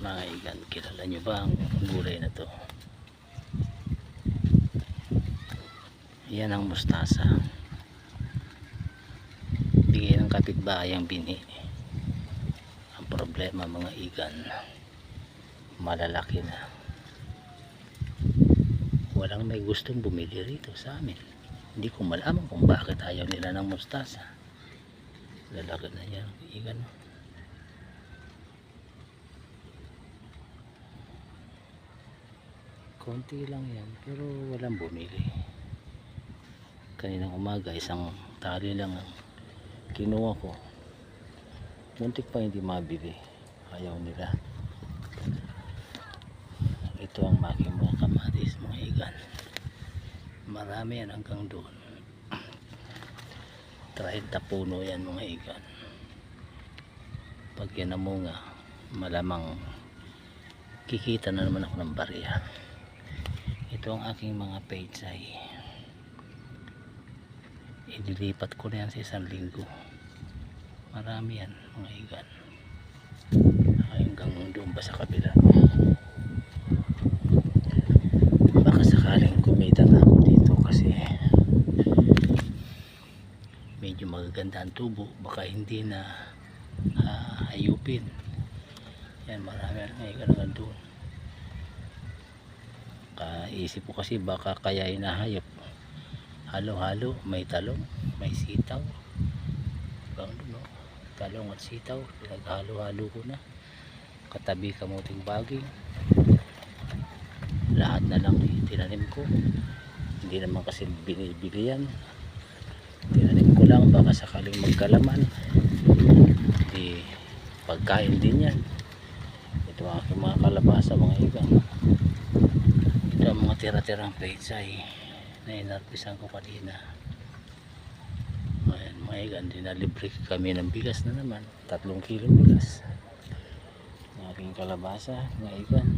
Mga igan, kilala nyo ba ang gulay na to? Yan ang mustasa. Bigay ng kapitbahay ang bini. Ang problema mga igan, malalaki na. Walang may gustong bumili rito sa amin. Hindi ko malaman kung bakit ayaw nila ng mustasa. Lalaki na yan igan. Konti lang yan pero walang bumili. Kaninang umaga isang tali lang ang kinuha ko, muntik pa hindi mabili, ayaw nila. Ito ang aking mga kamatis mga igan, marami yan hanggang doon. 30 puno yan mga igan. Pag yan namunga malamang kikita na naman ako ng barya. Ito ang aking mga pechay, idilipat ko na yan sa isang linggo. Marami yan mga igan, hanggang doon ba sa kabila. Baka sakaling kumita na ako dito kasi medyo magaganda ang tubo, baka hindi na hayupin yan. Marami yan mga igan hanggang doon. Kaisip ko kasi baka kaya inahayop, halo-halo, may talong, may sitaw, no? Talong at sitaw pinaghalo-halo ko na, katabi kamuting baging, lahat na lang tinanim ko. Hindi naman kasi binibili yan, tinanim ko lang baka sakaling magkalaman, di pagkain din yan. Ito ang aking mga kalabasa mga igang. Ito ang mga tira-tirang pechay na inarpisan ko kanina. Ayan mga igan, dinalibre kami ng bigas na naman, 3 kilo bigas. Ang aking kalabasa mga igan,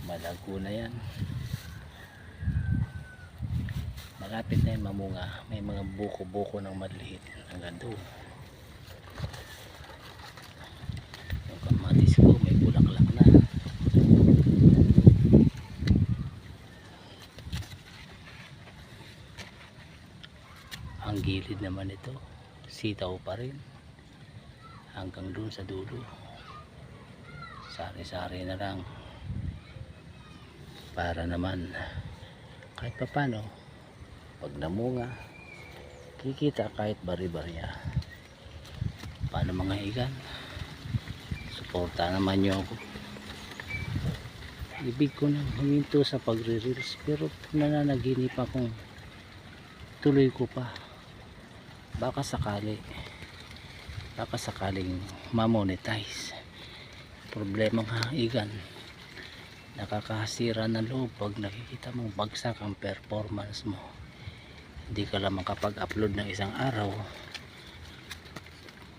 malago na yan, malapit na yan mamunga. May mga buko-buko ng maliit hanggang doon. Yung kamatis ko may bulaklak na. Ang gilid naman ito sitaw pa rin hanggang doon sa dulo. Sari-sari na lang para naman kahit papano pag namunga kikita kahit bari-barya. Paano mga igan, suporta naman nyo ako. Ibig ko nang huminto sa pagre-reels pero nananaginip akong tuloy ko pa. Baka sakaling mamonetize. Problema nga igan, nakakasira ng loob pag nakikita mong bagsak ang performance mo. Hindi ka lang makapag-upload ng isang araw,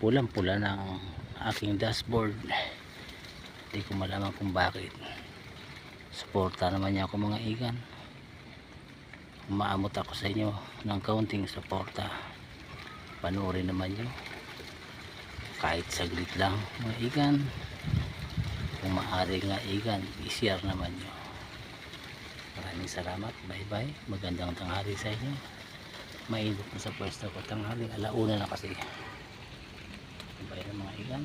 pulang-pula ng aking dashboard. Hindi ko malaman kung bakit. Suporta naman niya ako mga igan. Umaamot ako sa inyo ng kaunting suporta. Panoorin naman nyo kahit saglit lang mga igan. Kung maaari nga igan, i-share naman nyo. Maraming salamat, bye bye, magandang tanghali sa inyo. Mainit na sa pwesto ko, tanghali, alauna na kasi. Bye na mga igan.